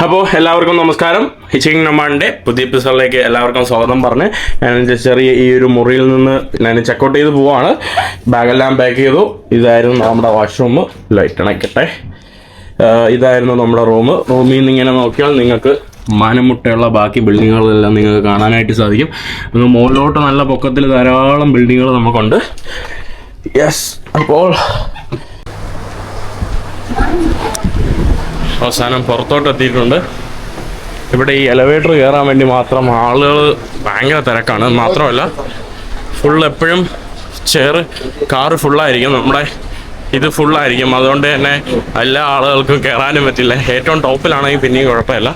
അപ്പോൾ എല്ലാവർക്കും നമസ്കാരം. ഹിച്ചിങ് നൊമാൻ്റെ പുതിയ എപ്പിസോഡിലേക്ക് എല്ലാവർക്കും സ്വാഗതം പറഞ്ഞ് ഞാൻ ചെറിയ ഈ ഒരു മുറിയിൽ നിന്ന് ഞാൻ ചെക്കൗട്ട് ചെയ്ത് പോവാണ്. ബാഗെല്ലാം പാക്ക് ചെയ്തു. ഇതായിരുന്നു നമ്മുടെ വാഷ്റൂം. ലൈറ്റ് അണയ്ക്കട്ടെ. ഇതായിരുന്നു നമ്മുടെ റൂമിൽ നിന്ന് ഇങ്ങനെ നോക്കിയാൽ നിങ്ങൾക്ക് മാനമുട്ടയുള്ള ബാക്കി ബിൽഡിങ്ങുകളെല്ലാം നിങ്ങൾക്ക് കാണാനായിട്ട് സാധിക്കും. ഒന്ന് മുകളിലോട്ട് നല്ല പൊക്കത്തിൽ ധാരാളം ബിൽഡിങ്ങുകൾ നമുക്കുണ്ട്. യെസ്, അപ്പോൾ അവസാനം പുറത്തോട്ട് എത്തിയിട്ടുണ്ട്. ഇവിടെ ഈ എലവേറ്റർ കയറാൻ വേണ്ടി മാത്രം ആളുകൾ ഭയങ്കര തിരക്കാണ്. മാത്രമല്ല എപ്പോഴും കാറ് ഫുള്ളായിരിക്കും. നമ്മുടെ ഇത് ഫുള്ളായിരിക്കും. അതുകൊണ്ട് തന്നെ എല്ലാ ആളുകൾക്കും കയറാനും പറ്റില്ല. ഏറ്റവും ടോപ്പിലാണെങ്കിൽ പിന്നെയും കുഴപ്പമില്ല.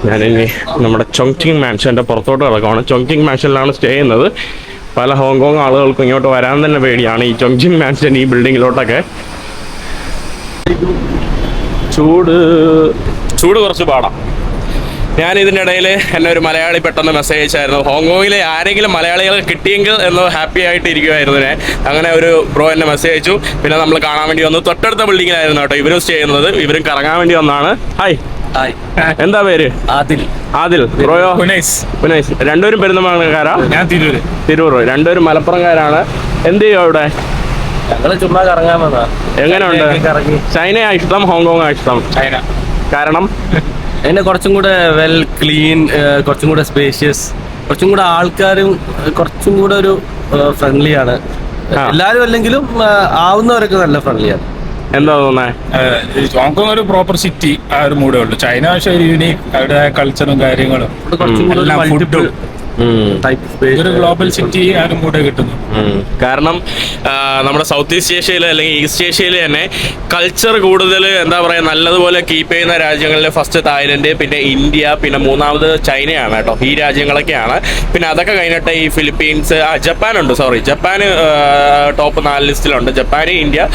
ഞാനിനി നമ്മുടെ ചൊങ്ചിങ് മാൻഷൻ്റെ പുറത്തോട്ട് കിടക്കുകയാണ്. ചൊങ്ചിങ് മാൻഷനിലാണ് സ്റ്റേ ചെയ്യുന്നത്. പല ഹോങ്കോങ് ആളുകൾക്കും ഇങ്ങോട്ട് വരാൻ തന്നെ പേടിയാണ് ഈ ചൊങ്ചിങ് മാൻഷൻ ഈ ബിൽഡിങ്ങിലോട്ടൊക്കെ. ചൂട് കുറച്ച് പാടാം. ഞാൻ ഇതിൻ്റെ ഇടയിൽ എന്നെ ഒരു മലയാളി പെട്ടെന്ന് മെസ്സേജ് അയച്ചായിരുന്നു. ഹോങ്കോങ്ങിലെ ആരെങ്കിലും മലയാളികൾ കിട്ടിയെങ്കിൽ എന്ന് ഹാപ്പി ആയിട്ട് ഇരിക്കുമായിരുന്നു ഞാൻ. അങ്ങനെ ഒരു ബ്രോ എന്നെ മെസ്സേജ് അയച്ചു. പിന്നെ നമ്മൾ കാണാൻ വേണ്ടി വന്നു. തൊട്ടടുത്ത ബിൽഡിങ്ങിലായിരുന്നു കേട്ടോ ഇവരും സ്റ്റേ ചെയ്യുന്നത്. ഇവരും കറങ്ങാൻ വേണ്ടി വന്നതാണ്. ഹായ്, എന്താ പേര്? ആദിൽ. ബ്രോയോ? പുനൈസ്. രണ്ടുപേരും പെരുന്തൽമണ്ണക്കാരാ? ഞാൻ തിരൂർ. രണ്ടുപേരും മലപ്പുറംകാരാണ്. എന്ത് ചെയ്യോ അവിടെ? ഞങ്ങള് ചുമ്മാ കറങ്ങാൻ വന്നതാ. എങ്ങനെയുണ്ട്? ചൈനയാ ഇഷ്ടം ഹോങ്കോങ് ഇഷ്ടം? ചൈന. കാരണം അതിന്റെ കുറച്ചും കൂടെ വെൽ ക്ലീൻ, കുറച്ചും കൂടെ സ്പേഷ്യസ്, കുറച്ചും കൂടെ ആൾക്കാരും കുറച്ചും കൂടെ ഒരു ഫ്രണ്ട്ലി ആണ്. എല്ലാരും അല്ലെങ്കിലും ആവുന്നവരൊക്കെ നല്ല ഫ്രണ്ട്ലിയാണ്. എന്താ തോന്നുന്നത്? ഹോങ്കോങ് ഒരു പ്രോപ്പർ സിറ്റി ആ ഒരു മൂഡേ ഉള്ളൂ. ചൈന പക്ഷേ ഒരു യൂണീക് അവരുടെ കൾച്ചറും കാര്യങ്ങളും കുറച്ചും കൂടെ ഫുഡും ഒരു ഗ്ലോബൽ സിറ്റി ആ ഒരു മൂഡേ കിട്ടുന്നു. കാരണം നമ്മുടെ സൗത്ത് ഈസ്റ്റ് ഏഷ്യയിൽ അല്ലെങ്കിൽ ഈസ്റ്റ് ഏഷ്യയിൽ തന്നെ കൾച്ചർ കൂടുതൽ എന്താ പറയുക നല്ലതുപോലെ കീപ്പ് ചെയ്യുന്ന രാജ്യങ്ങളിൽ ഫസ്റ്റ് തായ്ലൻഡ്, പിന്നെ ഇന്ത്യ, പിന്നെ മൂന്നാമത് ചൈനയാണ് കേട്ടോ. ഈ രാജ്യങ്ങളൊക്കെയാണ്. പിന്നെ അതൊക്കെ കഴിഞ്ഞിട്ട് ഈ ഫിലിപ്പീൻസ്, ജപ്പാനുണ്ട്. ജപ്പാൻ ടോപ്പ് 4 ലിസ്റ്റിലുണ്ട്. Japan, India,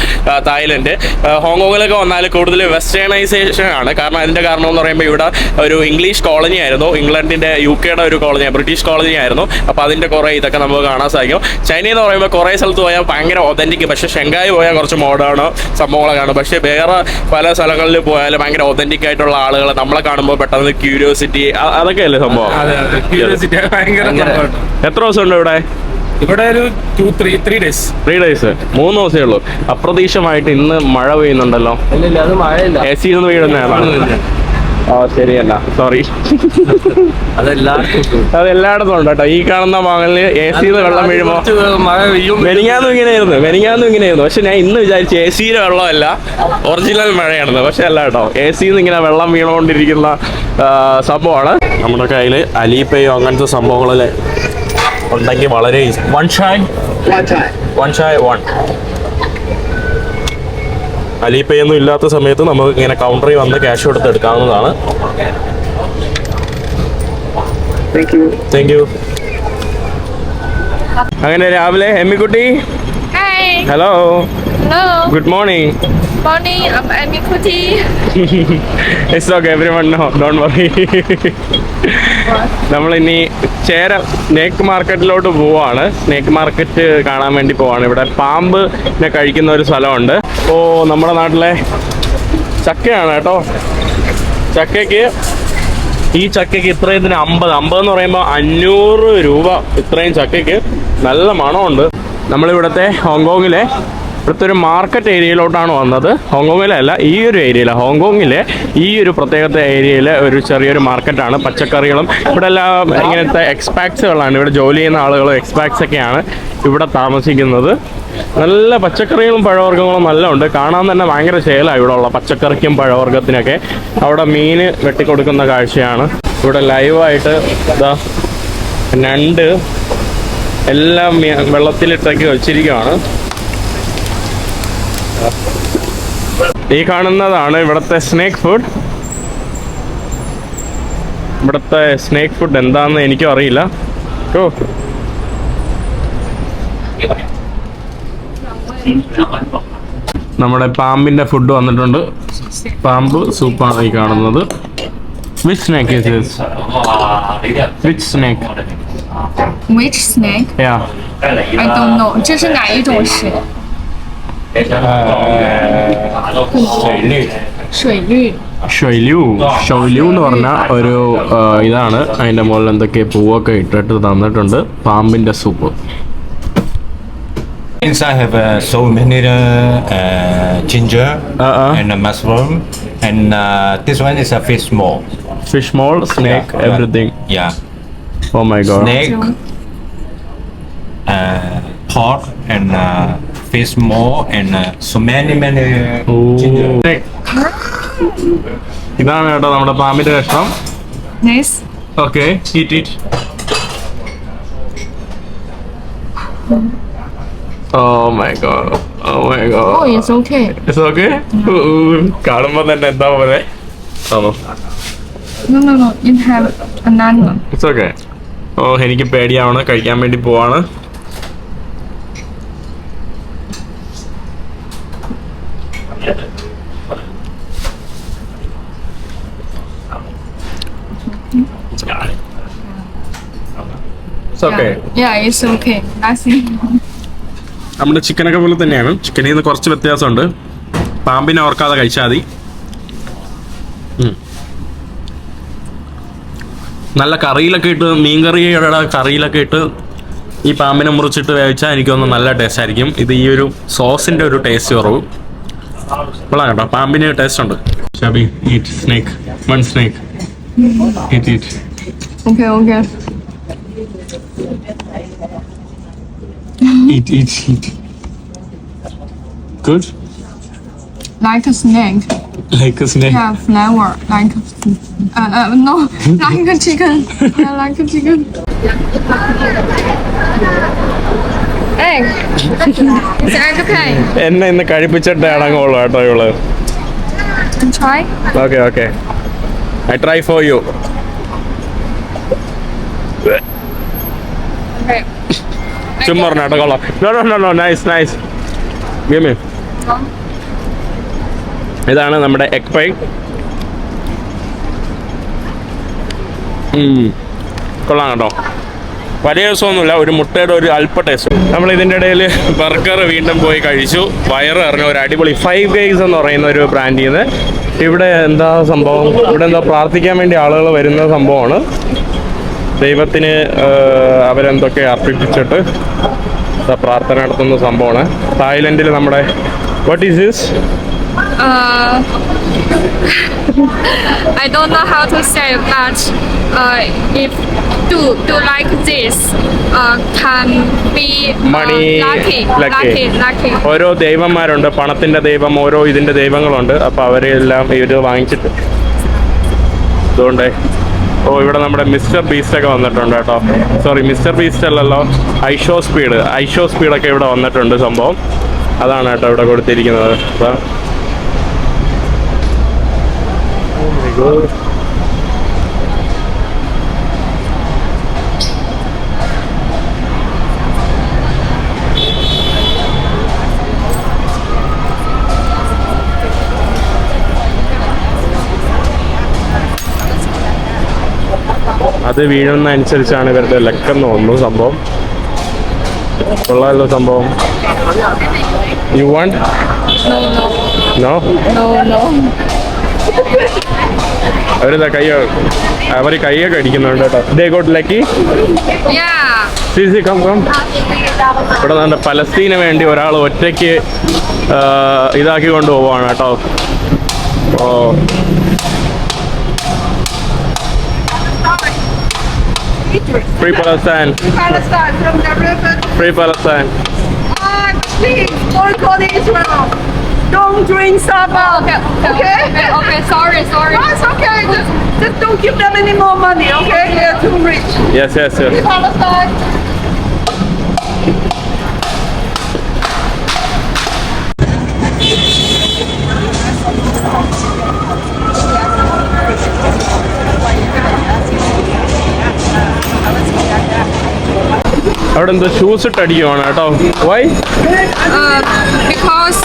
Thailand. ഹോങ്കോങ്ങിലൊക്കെ വന്നാൽ കൂടുതൽ വെസ്റ്റേണൈസേഷൻ ആണ്. കാരണം അതിൻ്റെ കാരണം എന്ന് പറയുമ്പോൾ ഇവിടെ ഒരു ഇംഗ്ലീഷ് കോളനി ആയിരുന്നു. ഇംഗ്ലണ്ടിൻ്റെ UK ഒരു കോളനിയാണ്, ബ്രിട്ടീഷ് കോളനി ആയിരുന്നു. അപ്പോൾ അതിൻ്റെ കുറേ ഇതൊക്കെ നമുക്ക് കാണാൻ സാധിക്കും. ചൈന എന്ന് പറയുമ്പോൾ കുറേ സ്ഥലത്ത് പോയാൽ ഭയങ്കര ഒതൻറ്റിക്, പക്ഷേ ഷെങ്കായി പോയാൽ കുറച്ച് മോഡേൺ സംഭവങ്ങളൊക്കെയാണ്. പക്ഷേ വേറെ പല സ്ഥലങ്ങളിൽ പോയാൽ ഭയങ്കര ഒതൻറ്റിക് ആയിട്ടുള്ള ആളുകൾ നമ്മളെ കാണുമ്പോൾ പെട്ടെന്ന് ക്യൂരിയോസിറ്റി അതൊക്കെയല്ലേ സംഭവം? എത്ര ദിവസം ഉണ്ട് ഇവിടെ? ഇവിടെ ഒരു 3 ഡേയ്സ്. 3 ഡേയ്സ്, 3 ദിവസമേ ഉള്ളൂ. അപ്രതീക്ഷിതമായിട്ട് ഇന്ന് മഴ പെയ്യുന്നുണ്ടല്ലോ. അത് മഴയില്ല, AC നിന്ന് വീഴുന്നതാണ്. ശരിയല്ല, സോറി. അതെല്ലായിടത്തും ഉണ്ട് കേട്ടോ. ഈ കാണുന്ന മകളില് AC വെള്ളം വീഴുമ്പോ മഴ പെയ്യും. മെനിങ്ങാന്നും ഇങ്ങനെയായിരുന്നു. പക്ഷെ ഞാൻ ഇന്ന് വിചാരിച്ചു AC വെള്ളമല്ല, ഒറിജിനൽ മഴയാണെന്ന്. പക്ഷെ അല്ല കേട്ടോ, AC ഇങ്ങനെ വെള്ളം വീണുകൊണ്ടിരിക്കുന്ന സംഭവമാണ്. നമ്മുടെ കയ്യിൽ അലിപേയോ അങ്ങനത്തെ സംഭവങ്ങളിൽ ഉണ്ടെങ്കിൽ വളരെ വൺ ഷായ് അലിപേ ഒന്നും ഇല്ലാത്ത സമയത്ത് നമുക്ക് ഇങ്ങനെ കൗണ്ടറിൽ വന്ന് ക്യാഷ് കൊടുത്ത് എടുക്കാവുന്നതാണ്. Thank you. അങ്ങനെ രാവിലെ എമ്മിക്കുട്ടി, hello, good morning. Morning, I'm Amy Kuti. It's okay, everyone know, don't worry. നമ്മളിനി സ്നേക്ക് മാർക്കറ്റിലോട്ട് പോവാണ്. സ്നേക്ക് മാർക്കറ്റ് കാണാൻ വേണ്ടി പോവാണ്. ഇവിടെ പാമ്പിനെ കഴിക്കുന്ന ഒരു സ്ഥലമുണ്ട്. അപ്പോൾ നമ്മുടെ നാട്ടിലെ ചക്കയാണ് കേട്ടോ. ഈ ചക്കയ്ക്ക് ഇത്രയും 50 എന്ന് പറയുമ്പോൾ 500 രൂപ. ഇത്രയും ചക്കയ്ക്ക് നല്ല മണമുണ്ട്. നമ്മളിവിടുത്തെ ഹോങ്കോങ്ങിലെ ഇവിടുത്തെ ഒരു മാർക്കറ്റ് ഏരിയയിലോട്ടാണ് വന്നത്. ഹോങ്കോങ്ങിലല്ല, ഈ ഒരു ഏരിയയിൽ, ഹോങ്കോങ്ങിലെ ഈ ഒരു പ്രത്യേകത ഏരിയയിൽ ഒരു ചെറിയൊരു മാർക്കറ്റാണ്. പച്ചക്കറികളും ഇവിടെ എല്ലാം ഇങ്ങനത്തെ എക്സ്പാക്സുകളാണ്. ഇവിടെ ജോലി ചെയ്യുന്ന ആളുകളും എക്സ്പാക്സ് ഒക്കെയാണ് ഇവിടെ താമസിക്കുന്നത്. നല്ല പച്ചക്കറികളും പഴവർഗ്ഗങ്ങളും നല്ല ഉണ്ട്. കാണാൻ തന്നെ ഭയങ്കര ചേലാണ് ഇവിടെ ഉള്ള പച്ചക്കറിക്കും പഴവർഗ്ഗത്തിനൊക്കെ. അവിടെ മീൻ വെട്ടിക്കൊടുക്കുന്ന കാഴ്ചയാണ്. ഇവിടെ ലൈവായിട്ട് ഇതാ ഞണ്ട് എല്ലാം വെള്ളത്തിലിട്ടൊക്കെ വെച്ചിരിക്കുകയാണ്. ഈ കാണുന്നതാണ് ഇവിടുത്തെ സ്നേക്ക് ഫുഡ്. ഇവിടുത്തെ സ്നേക്ക് ഫുഡ് എന്താണെന്ന് എനിക്കും അറിയില്ല. നമ്മുടെ പാമ്പിന്റെ ഫുഡ് വന്നിട്ടുണ്ട്. പാമ്പ് സൂപ്പാണ് ഈ കാണുന്നത്. Which snake is this? Which snake? Which snake? Yeah. I don't know. 这是哪一种蛇？水绿。ഷൊയ്ലു എന്ന് പറഞ്ഞ ഒരു ഇതാണ്. അതിന്റെ മുകളിൽ എന്തൊക്കെ പൂവൊക്കെ ഇട്ടിട്ട് തന്നിട്ടുണ്ട്. പാമ്പിന്റെ soup. Inside have so many ginger and mushroom, and this one is a fish small. Fish small, snake, everything. Yeah, oh my god. snake, pork, and fish small, and so many ginger. ഇതാണ് കേട്ടോ നമ്മുടെ പാമ്പിന്റെ കഷ്ണം. Nice. Okay, eat. Oh my god. Oh, it's okay. It's okay? കാണുമ്പോ തന്നെ എന്താ പോലെ ആണോ? No. You have another. It's okay. ഓ എനിക്ക് പേടിയാവണം. കഴിക്കാൻ വേണ്ടി പോവാണ്. It's okay. Yeah, it's okay. Nothing. നമ്മുടെ ചിക്കനൊക്കെ പോലെ തന്നെയാണ്. ചിക്കനിൽ നിന്ന് കുറച്ച് വ്യത്യാസമുണ്ട്. പാമ്പിനെ ഓർക്കാതെ കഴിച്ചാൽ മതി. നല്ല കറിയിലൊക്കെ ഇട്ട്, മീൻകറിയുടെ കറിയിലൊക്കെ ഇട്ട് ഈ പാമ്പിനെ മുറിച്ചിട്ട് വേവിച്ചാൽ എനിക്കൊന്ന് നല്ല ടേസ്റ്റ് ആയിരിക്കും. ഇത് ഈ ഒരു സോസിന്റെ ഒരു ടേസ്റ്റ് കുറവ്. കൊള്ളാം കേട്ടോ, പാമ്പിന് ടേസ്റ്റ് ഉണ്ട്. Shabi, eat snake. One snake. Eat. Okay. Eat. Good? Like a snake. Like a snake. Yeah, flavor. Like no, like a chicken. Yeah, like a chicken. Egg. It's egg okay. എന്നെ ഇന്ന് കഴിപ്പിച്ചിട്ട് അടങ്ങുള്ളൂ കേട്ടോ ഇവള്. Try. Okay. I try for you. Okay. ചുമ്മാ കേട്ടോ കൊള്ളാം. No. Nice. Give me. ഇതാണ് നമ്മുടെ egg pi. കൊള്ളാം കേട്ടോ. വലിയ ദിവസമൊന്നുമില്ല, ഒരു മുട്ടയുടെ ഒരു അല്പ ടേസ്റ്റ്. നമ്മൾ ഇതിൻ്റെ ഇടയിൽ ബർഗർ വീണ്ടും പോയി കഴിച്ചു. വയറ് അറിഞ്ഞ ഒരു അടിപൊളി ഫൈവ് ഗൈസ് എന്ന് പറയുന്ന ഒരു ബ്രാൻഡിൽ നിന്ന്. ഇവിടെ എന്താ സംഭവം, ഇവിടെ എന്താ പ്രാർത്ഥിക്കാൻ വേണ്ടി ആളുകൾ വരുന്ന സംഭവമാണ്. ദൈവത്തിന് അവരെന്തൊക്കെ അർപ്പിച്ചിട്ട് പ്രാർത്ഥന നടത്തുന്ന സംഭവമാണ്. തായ്ലൻഡിൽ നമ്മുടെ what is this? I don't know how to say, but if do like this, can be Money, lucky. ഓരോ ദൈവന്മാരുണ്ട്, പണത്തിന്റെ ദൈവം, ഓരോ ഇതിന്റെ ദൈവങ്ങളുണ്ട്. അപ്പൊ അവരെല്ലാം ഇത് വാങ്ങിച്ചിട്ട് അതുകൊണ്ട് ഇവിടെ നമ്മുടെ മിസ്റ്റർ ബീസ്റ്റ് ഒക്കെ വന്നിട്ടുണ്ട് കേട്ടോ. സോറി, മിസ്റ്റർ ബീസ്റ്റ് അല്ലല്ലോ, ഐഷോ സ്പീഡൊക്കെ ഇവിടെ വന്നിട്ടുണ്ട്. സംഭവം അതാണ് കേട്ടോ ഇവിടെ കൊടുത്തിരിക്കുന്നത്. അത് വീഴുന്ന അനുസരിച്ചാണ് ഇവരുടെ ലക്കെന്ന് തോന്നുന്നു. സംഭവം കൊള്ളാമല്ലോ സംഭവം. You want? നോ. അവരിതാ അവർ കൈയൊക്കെ അടിക്കുന്നുണ്ട് കേട്ടോ. They got lucky. കം ഇവിടെ നമ്മുടെ പലസ്തീന് വേണ്ടി ഒരാൾ ഒറ്റയ്ക്ക് ഇതാക്കി കൊണ്ടുപോവാണ് കേട്ടോ. ഓ Free Palestine. From the river. Free Palestine. Please, boycott Israel. Don't drink Saba. Okay. Sorry. No, it's okay. Just don't give them any more money, okay? They're too rich. Yes. Free Palestine. അവിടെ എന്തോ shoes ഇട്ട് അടിക്കുവാണ് കേട്ടോ. Y? Because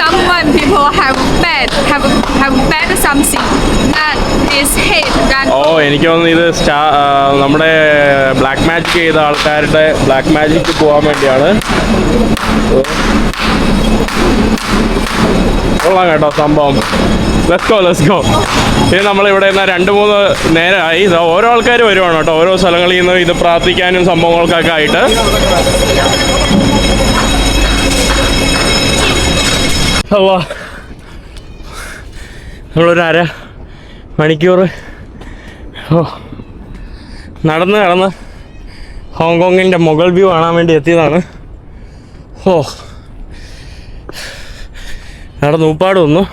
someone people have bad something that is hate that. ഓ എനിക്ക് തോന്നുന്നു ഇത് നമ്മുടെ black magic ചെയ്ത ആൾക്കാരുടെ ബ്ലാക്ക് മാജിക്ക് പോകാൻ വേണ്ടിയാണ്. കൊള്ളാം കേട്ടോ സംഭവം. Let's go. ഇനി നമ്മളിവിടെ നിന്ന് 2-3 നേരമായി ഓരോ ആൾക്കാർ വരുവാണ് കേട്ടോ, ഓരോ സ്ഥലങ്ങളിൽ നിന്ന് ഇത് പ്രാർത്ഥിക്കാനും സംഭവങ്ങൾക്കൊക്കെ ആയിട്ട്. അവാ നമ്മളൊരു 1/2 മണിക്കൂർ നടന്ന് ഹോങ്കോങ്ങിൻ്റെ മുകൾ വ്യൂ കാണാൻ വേണ്ടി എത്തിയതാണ്. നടന്ന് ഊപ്പാട് വന്നു.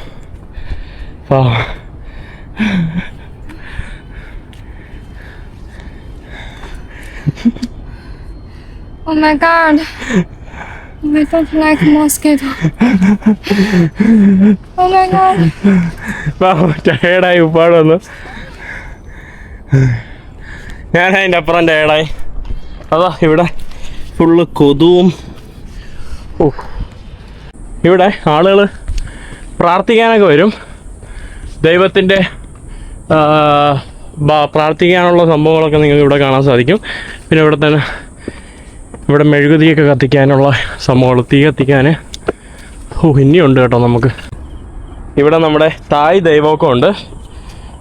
Oh my god. I don't like mosquito. Oh my god. ടയേർഡായി ഉപ്പാട് വന്നു. ഞാൻ അതിൻ്റെ അപ്പുറം ടയേർഡായി. അതാ ഇവിടെ ഫുള്ള് കൊതുവും. ഇവിടെ ആളുകൾ പ്രാർത്ഥിക്കാനൊക്കെ വരും. ദൈവത്തിൻ്റെ പ്രാർത്ഥിക്കാനുള്ള സംഭവങ്ങളൊക്കെ നിങ്ങൾക്ക് ഇവിടെ കാണാൻ സാധിക്കും. പിന്നെ ഇവിടെ തന്നെ ഇവിടെ മെഴുകുതിയൊക്കെ കത്തിക്കാനുള്ള സംഭവങ്ങൾ, തീ കത്തിക്കാൻ ഇനിയുണ്ട് കേട്ടോ നമുക്ക്. ഇവിടെ നമ്മുടെ തായ് ദൈവമൊക്കെ ഉണ്ട്.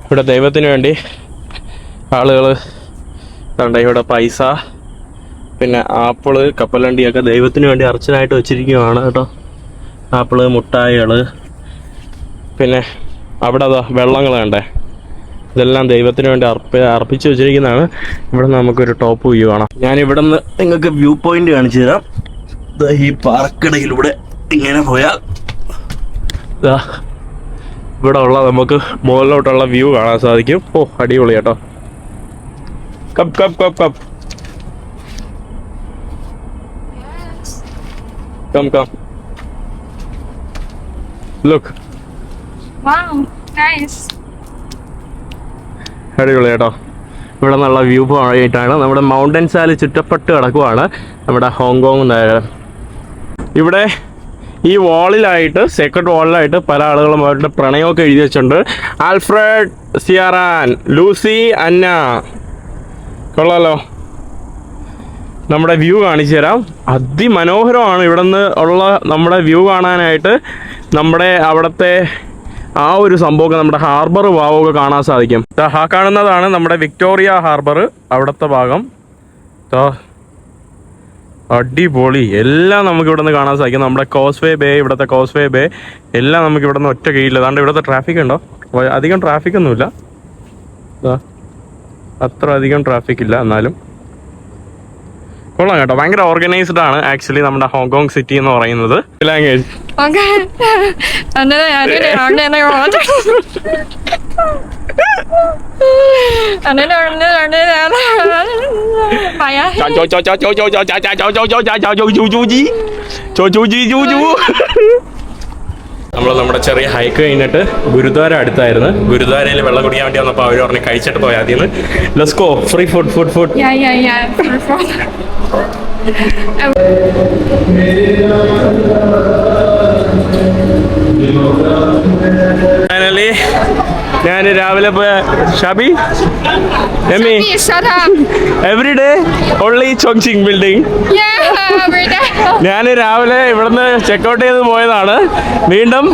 ഇവിടെ ദൈവത്തിന് വേണ്ടി ആളുകൾ ഉണ്ട്. ഇവിടെ പൈസ, പിന്നെ ആപ്പിള്, കപ്പലണ്ടിയൊക്കെ ദൈവത്തിന് വേണ്ടി അർച്ചനായിട്ട് വെച്ചിരിക്കുകയാണ് കേട്ടോ. ആപ്പിള്, മുട്ടായികൾ, പിന്നെ അവിടെ അതാ വെള്ളങ്ങൾ കണ്ടേ, ഇതെല്ലാം ദൈവത്തിന് വേണ്ടി അർപ്പിച്ച് വെച്ചിരിക്കുന്നതാണ്. ഇവിടെ നമുക്കൊരു ടോപ്പ് വ്യൂ കാണാം. ഞാൻ ഇവിടെ നിന്ന് നിങ്ങൾക്ക് വ്യൂ പോയിന്റ് കാണിച്ചു തരാം. ഈ പാർക്കിടയിലൂടെ ഇങ്ങനെ പോയാൽ ഇവിടെ ഉള്ള നമുക്ക് മുകളിലോട്ടുള്ള വ്യൂ കാണാൻ സാധിക്കും. അടിപൊളി കേട്ടോ. Cup cup cup cup come come look. Wow, nice. അടിപൊളി കേട്ടോ. ഇവിടെ നിന്നുള്ള വ്യൂ ആയിട്ടാണ് നമ്മുടെ മൗണ്ടൻസാൽ ചുറ്റപ്പെട്ട് കിടക്കുവാണ് നമ്മുടെ ഹോങ്കോങ് നഗരം. ഇവിടെ ഈ വാളിലായിട്ട്, സെക്കൻഡ് വാളിലായിട്ട് പല ആളുകളും അവരുടെ പ്രണയമൊക്കെ എഴുതി വെച്ചിട്ടുണ്ട്. ആൽഫ്രഡ്, സിയാറാൻ, ലൂസി, അന്ന. കൊള്ളാലോ. നമ്മുടെ വ്യൂ കാണിച്ചു തരാം. അതിമനോഹരമാണ്. ഇവിടെ നിന്ന് ഉള്ള നമ്മുടെ വ്യൂ കാണാനായിട്ട് നമ്മുടെ അവിടുത്തെ ആ ഒരു സംഭവമൊക്കെ, നമ്മുടെ ഹാർബർ ഭാവമൊക്കെ കാണാൻ സാധിക്കും. ആ കാണുന്നതാണ് നമ്മുടെ വിക്ടോറിയ ഹാർബർ, അവിടുത്തെ ഭാഗം. അടിപൊളി. എല്ലാം നമുക്ക് ഇവിടെ നിന്ന് കാണാൻ സാധിക്കും. നമ്മുടെ കോസ്വേ ബേ, ഇവിടുത്തെ കോസ്വേ ബേ എല്ലാം നമുക്ക് ഇവിടെ നിന്ന് ഒറ്റ കീഴിൽ. അതാണ്ട് ഇവിടുത്തെ ട്രാഫിക് ഉണ്ടോ? അധികം ട്രാഫിക്കൊന്നുമില്ല, അത്ര അധികം ട്രാഫിക് ഇല്ല. എന്നാലും കൊള്ളാം കേട്ടോ. ഭയങ്കര ഓർഗനൈസ്ഡ് ആണ് ആക്ച്വലി നമ്മുടെ ഹോങ്കോങ് സിറ്റി എന്ന് പറയുന്നത്. ലാംഗ്വേജ് നമ്മൾ നമ്മുടെ ചെറിയ ഹൈക്ക് കഴിഞ്ഞിട്ട് ഗുരുദ്വാര അടുത്തായിരുന്നു. ഗുരുദ്വാരയിൽ വെള്ളം കുടിക്കാൻ വേണ്ടി വന്നപ്പോൾ അവർ പറഞ്ഞ് കഴിച്ചിട്ട് പോയാൽ ആദ്യം. Let's go. Free food food food. Yeah. Finally ഞാൻ രാവിലെ പോയ ഷബി Amy Shut up. Every day only Chungking building. Yeah, every day. ഞാൻ രാവിലെ ഇവിടുന്ന് ചെക്കൗട്ട് ചെയ്ത് പോയതാണ്. വീണ്ടും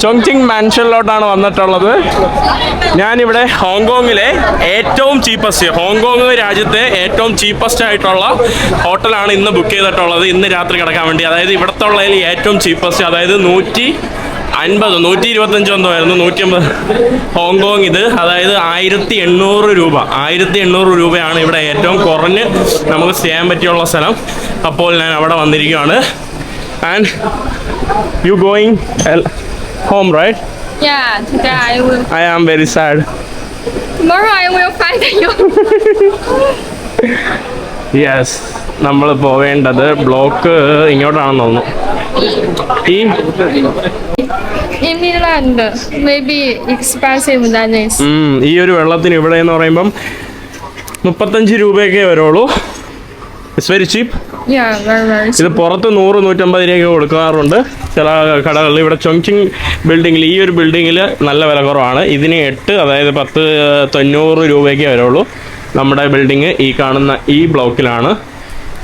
ചോങ്ചിങ് മാൻഷനിലോട്ടാണ് വന്നിട്ടുള്ളത്. ഞാനിവിടെ ഹോങ്കോങ്ങിലെ ഏറ്റവും ചീപ്പസ്റ്റ്, ഹോങ്കോങ് രാജ്യത്തെ ഏറ്റവും ചീപ്പസ്റ്റ് ആയിട്ടുള്ള ഹോട്ടലാണ് ഇന്ന് ബുക്ക് ചെയ്തിട്ടുള്ളത്, ഇന്ന് രാത്രി കിടക്കാൻ വേണ്ടി. അതായത് ഇവിടുത്തെ ഉള്ളതിൽ ഏറ്റവും ചീപ്പസ്റ്റ്, അതായത് 150, 125 എന്തോ ആയിരുന്നു, 150 ഹോങ്കോങ് ഇത്. അതായത് 1800 രൂപ. 1800 രൂപയാണ് ഇവിടെ ഏറ്റവും കുറഞ്ഞ് നമുക്ക് സ്റ്റേ ചെയ്യാൻ പറ്റിയുള്ള സ്ഥലം. അപ്പോൾ ഞാൻ അവിടെ വന്നിരിക്കുകയാണ്. And you going home right? Yeah, today I will. I am very sad. Tomorrow I will find you. Yes, നമ്മൾ പോവേണ്ടത് ബ്ലോക്ക് ഇങ്ങോട്ടാണെന്ന് തോന്നുന്നു. Inland maybe expensive than this. ഈ ഒരു വെള്ളത്തിന് ഇവിടെ എന്ന് പറയുമ്പം 35 രൂപയൊക്കെ വരുള്ളൂ. It's very cheap. Yeah, very ഇത് പുറത്ത് 100-150 രൂപയൊക്കെ കൊടുക്കാറുണ്ട് ചില കടകളിൽ. ഇവിടെ ചൊങ്ചിങ് ബിൽഡിങ്ങിൽ, ഈ ഒരു ബിൽഡിങ്ങിൽ നല്ല വില കുറവാണ്. ഇതിന് 8, അതായത് 10-90 രൂപയൊക്കെ വരുള്ളൂ. നമ്മുടെ ബിൽഡിങ് ഈ കാണുന്ന ഈ ബ്ലോക്കിലാണ്.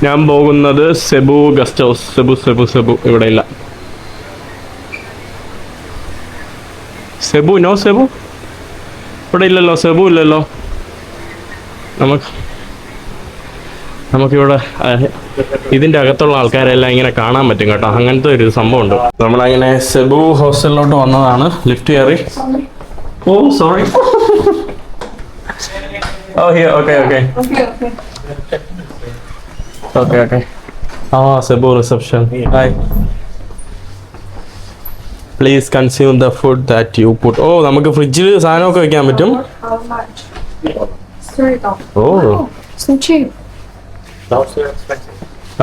ഞാൻ പോകുന്നത് സെബു ഗസ്റ്റ് ഹൗസ്. സെബു ഇവിടെ ഇല്ല. സെബു ഇവിടെ ഇല്ലല്ലോ. സെബു ഇല്ലല്ലോ. നമുക്കിവിടെ ഇതിൻ്റെ അകത്തുള്ള ആൾക്കാരെല്ലാം ഇങ്ങനെ കാണാൻ പറ്റും കേട്ടോ. അങ്ങനത്തെ ഒരു സംഭവമുണ്ട്. നമ്മളങ്ങനെ സെബു ഹോസ്റ്റലിലോട്ട് വന്നതാണ്. ലിഫ്റ്റ് കയറി. Oh sorry. Oh here. Okay. സെബു reception. Hi. Please consume the food that you put. Oh നമുക്ക് ഫ്രിഡ്ജിൽ സാധനമൊക്കെ വെക്കാൻ പറ്റും. How much? Straight off. Oh So cheap.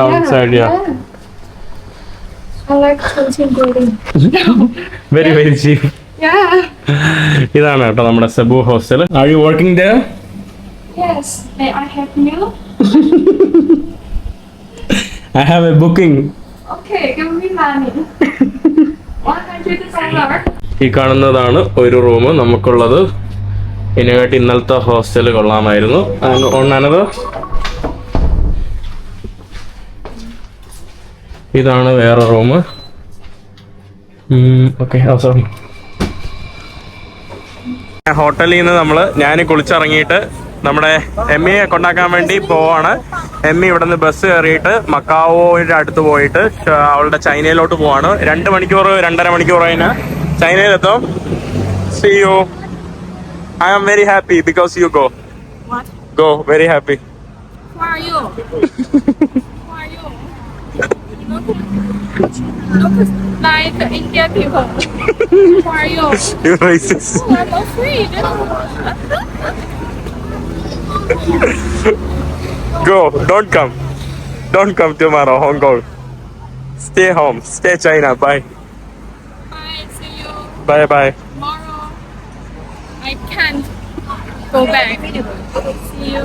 outside, yeah. I like Chongqing building. Very cheap. Yeah. ഇതാണ് കേട്ടോ നമ്മുടെ Sebu hostel. Are you working there? Yes. May I have you? I have a booking. Okay, give me money. $100. ഈ കാണുന്നതാണ് ഒരു room നമുക്കുള്ളത്. ഇതിനെക്കാട്ടി ഇന്നലത്തെ hostel കൊള്ളാമായിരുന്നു. ഒന്നാണത്. ഇതാണ് വേറെ റൂം. ഓക്കെ. സോറി. ഹോട്ടലിൽ നിന്ന് ഞാൻ കുളിച്ചിറങ്ങിയിട്ട് നമ്മുടെ എമ്മിയെ കൊണ്ടാക്കാൻ വേണ്ടി പോവാണ്. എമ്മി ഇവിടെ നിന്ന് ബസ് കയറിയിട്ട് മക്കാവോയുടെ അടുത്ത് പോയിട്ട് അവളുടെ ചൈനയിലോട്ട് പോവാണ്. 2 മണിക്കൂർ 2.5 മണിക്കൂർ കഴിഞ്ഞാൽ ചൈനയിലെത്തും. See you. I am very happy because you go. What? Go, very happy. Who are you? Who are you? Look like Indian people. Who are you? You racist. Oh, I'm afraid. Go, don't come tomorrow, Hong Kong. Stay home, stay China. Bye. Bye, see you Bye. tomorrow. I can't go back. See you.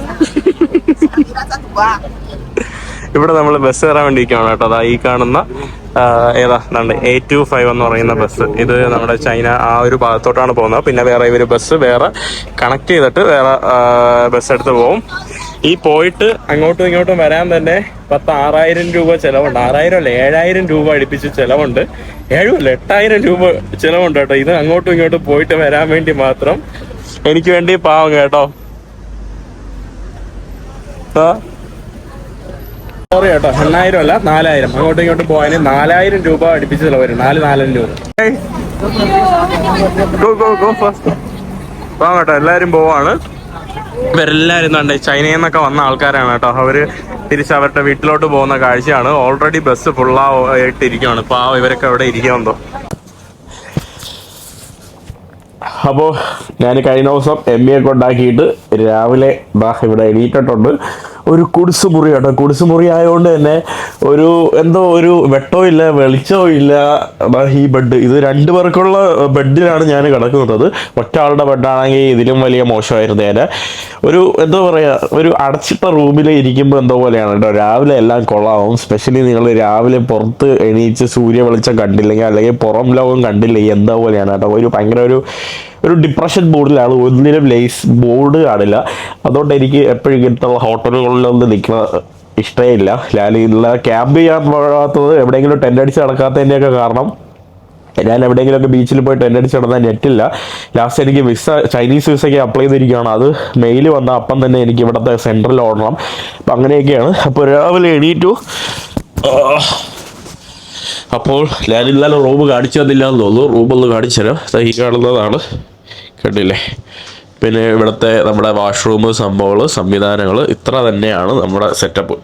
ഇവിടെ നമ്മൾ bus കയറാൻ വേണ്ടിയിരിക്കുകയാണ് കേട്ടോ. അതാ ഈ കാണുന്ന ഏതാ 825 എന്ന് പറയുന്ന ബസ്. ഇത് നമ്മുടെ ചൈന ആ ഒരു ഭാഗത്തോട്ടാണ് പോകുന്നത്. പിന്നെ വേറെ ഇവർ ബസ് വേറെ കണക്ട് ചെയ്തിട്ട് വേറെ ബസ് എടുത്ത് പോകും. ഈ പോയിട്ട് അങ്ങോട്ടും ഇങ്ങോട്ടും വരാൻ തന്നെ 6,000 രൂപ ചിലവുണ്ട്. 6,000 അല്ല 7,000 രൂപ അടുപ്പിച്ച് ചിലവുണ്ട്. 8,000 രൂപ ചിലവുണ്ട് കേട്ടോ. ഇത് അങ്ങോട്ടും ഇങ്ങോട്ടും പോയിട്ട് വരാൻ വേണ്ടി മാത്രം. എനിക്ക് വേണ്ടി പാവം കേട്ടോ. സോറി കേട്ടോ. 8,000 അല്ല 4,000. അങ്ങോട്ടും ഇങ്ങോട്ടും പോകാൻ 4,000 രൂപ അടുപ്പിച്ച് ചിലവ് വരും. 4,000 രൂപ. Go first. പോകാം കേട്ടോ. എല്ലാവരും പോവാണ്. ഇവരെല്ലാവരും കണ്ടേ ചൈനയിൽ നിന്നൊക്കെ വന്ന ആൾക്കാരാണ് കേട്ടോ. അവര് തിരിച്ച് അവരുടെ വീട്ടിലോട്ട് പോകുന്ന കാഴ്ചയാണ്. ഓൾറെഡി ബസ് ഫുള്ളായിട്ടിരിക്കുകയാണ്. പാവം ഇവരൊക്കെ അവിടെ ഇരിക്കുമെന്തോ. അപ്പോൾ ഞാൻ കഴിഞ്ഞ ദിവസം എമ്മിയെ കൊണ്ടാക്കിയിട്ട് രാവിലെ ഇവിടെ എണീറ്റിട്ടുണ്ട്. ഒരു കുടിസുമുറി കേട്ടോ. കുടിസുമുറി ആയതുകൊണ്ട് തന്നെ ഒരു വെട്ടവും ഇല്ല, വെളിച്ചവും ഇല്ല. ഈ ബെഡ് ഇത് 2 പേർക്കുള്ള ബെഡിലാണ് ഞാൻ കിടക്കുന്നത്. ഒറ്റ ആളുടെ ബെഡാണെങ്കിൽ ഇതിലും വലിയ മോശമായിരുന്നു. ഞാൻ എന്തോ പറയുക, ഒരു അടച്ചിട്ട റൂമിൽ ഇരിക്കുമ്പോൾ എന്തോ പോലെയാണ് കേട്ടോ. രാവിലെ എല്ലാം കൊള്ളാവും. സ്പെഷ്യലി നിങ്ങൾ രാവിലെ പുറത്ത് എണീച്ച് സൂര്യ വെളിച്ചം കണ്ടില്ലെങ്കിൽ അല്ലെങ്കിൽ പുറം ലോകം കണ്ടില്ലെങ്കിൽ എന്തോ പോലെയാണ് കേട്ടോ. ഭയങ്കര ഒരു ഡിപ്രഷൻ ബോർഡിലാണ്. ഒന്നിനും ലേസ് ബോർഡ് കാണില്ല. അതുകൊണ്ട് എനിക്ക് എപ്പോഴും ഇങ്ങനത്തുള്ള ഹോട്ടലുകളിലൊന്നും നിൽക്കുന്ന ഇഷ്ടമേ ഇല്ല. ഞാനില്ല ക്യാമ്പ് ചെയ്യാൻ പോകാത്തത്, എവിടെയെങ്കിലും ടെൻ്റ് അടിച്ച് നടക്കാത്തതിൻ്റെയൊക്കെ കാരണം ഞാൻ എവിടെയെങ്കിലുമൊക്കെ ബീച്ചിൽ പോയി ടെൻ്റ് അടിച്ച് നടന്നാൽ നെറ്റില്ല. ലാസ്റ്റ് എനിക്ക് ചൈനീസ് വിസയ്ക്ക് അപ്ലൈ ചെയ്തിരിക്കുകയാണ്. അത് മെയിൽ വന്നാൽ അപ്പം തന്നെ എനിക്ക് ഇവിടുത്തെ സെൻട്രൽ ഓടണം. അപ്പം അങ്ങനെയൊക്കെയാണ്. അപ്പോൾ രാവിലെ എണീറ്റു. അപ്പോൾ ഞാൻ ഇന്നലെ റൂം കാണിച്ചു തന്നില്ല എന്ന് തോന്നുന്നു. റൂമൊന്ന് കാണിച്ചു തരാം. ഈ കാണുന്നതാണ്, കണ്ടില്ലേ. പിന്നെ ഇവിടുത്തെ നമ്മുടെ വാഷ്റൂം സംഭവങ്ങൾ സംവിധാനങ്ങൾ ഇത്ര തന്നെയാണ് നമ്മുടെ സെറ്റപ്പ്.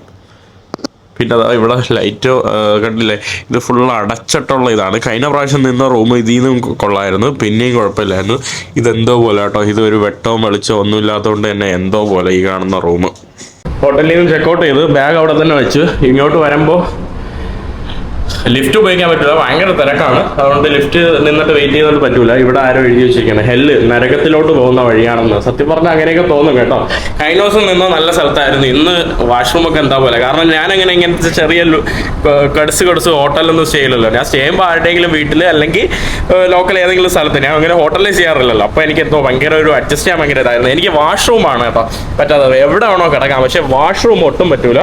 പിന്നെ അതാ ഇവിടെ ലൈറ്റ് കണ്ടില്ലേ. ഇത് ഫുൾ അടച്ചിട്ടുള്ള ഇതാണ്. കഴിഞ്ഞ പ്രാവശ്യം നിന്ന റൂം ഇതിൽ നിന്നും കൊള്ളായിരുന്നു, പിന്നെയും കുഴപ്പമില്ലായിരുന്നു. ഇതെന്തോ പോലെ കേട്ടോ. ഇതൊരു വെട്ടവും വെളിച്ചവും ഒന്നും ഇല്ലാത്തതുകൊണ്ട് തന്നെ എന്തോ പോലെ ഈ കാണുന്ന റൂം. ഹോട്ടലിൽ നിന്ന് ചെക്കൗട്ട് ചെയ്ത് ബാഗ് അവിടെ തന്നെ വെച്ച് ഇങ്ങോട്ട് വരുമ്പോൾ ലിഫ്റ്റ് ഉപയോഗിക്കാൻ പറ്റില്ല, ഭയങ്കര തിരക്കാണ്. അതുകൊണ്ട് ലിഫ്റ്റ് നിന്നിട്ട് വെയിറ്റ് ചെയ്തിട്ട് പറ്റൂല. ഇവിടെ ആരോ എഴുതി വെച്ചിരിക്കുന്നത് ഹെല്ല്, നരകത്തിലോട്ട് പോകുന്ന വഴിയാണെന്ന്. സത്യം പറഞ്ഞാൽ അങ്ങനെയൊക്കെ തോന്നും കേട്ടോ. കഴിഞ്ഞ ദിവസം നിന്ന് നല്ല സ്ഥലത്തായിരുന്നു, ഇന്ന് വാഷ്റൂം ഒക്കെ എന്താ പോലെ. കാരണം ഞാൻ അങ്ങനെ ഇങ്ങനത്തെ ചെറിയ കടിച്ച് ഹോട്ടലൊന്നും സ്റ്റേ ചെയ്യില്ലല്ലോ. ഞാൻ സ്റ്റേ ചെയ്യുമ്പോൾ ആരുടെയെങ്കിലും വീട്ടിൽ അല്ലെങ്കിൽ ലോക്കൽ ഏതെങ്കിലും സ്ഥലത്ത്. ഞാൻ അങ്ങനെ ഹോട്ടലിൽ ചെയ്യാറില്ലല്ലോ. അപ്പോൾ എനിക്ക് എന്തോ ഭയങ്കര ഒരു അഡ്ജസ്റ്റ് ചെയ്യാൻ ഭയങ്കര ഇതായിരുന്നു. എനിക്ക് വാഷ്റൂമാണ് കേട്ടോ പറ്റാത്തത്. എവിടെ വേണോ കിടക്കാം, പക്ഷെ വാഷ്റൂം ഒട്ടും പറ്റൂല.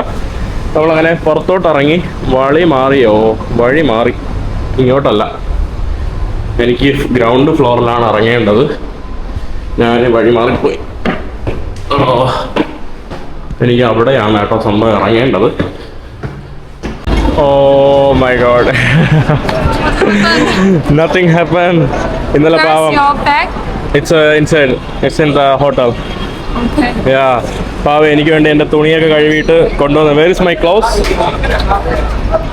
നമ്മളങ്ങനെ പുറത്തോട്ട് ഇറങ്ങി വഴി മാറി ഇങ്ങോട്ടല്ല, എനിക്ക് ഗ്രൗണ്ട് ഫ്ലോറിലാണ് ഇറങ്ങേണ്ടത്. ഞാൻ വഴി മാറിപ്പോയി. എനിക്ക് അവിടെയാണ് കേട്ടോ സംഭവം ഇറങ്ങേണ്ടത്. Oh my god, nothing happen. ഇന്നലെ Where's പാവം, your bag? It's in the hotel. Okay. Yeah, പാവം എനിക്ക് വേണ്ടി എൻ്റെ തുണിയൊക്കെ കഴുകിയിട്ട് കൊണ്ടുവന്നു. Where is my clothes?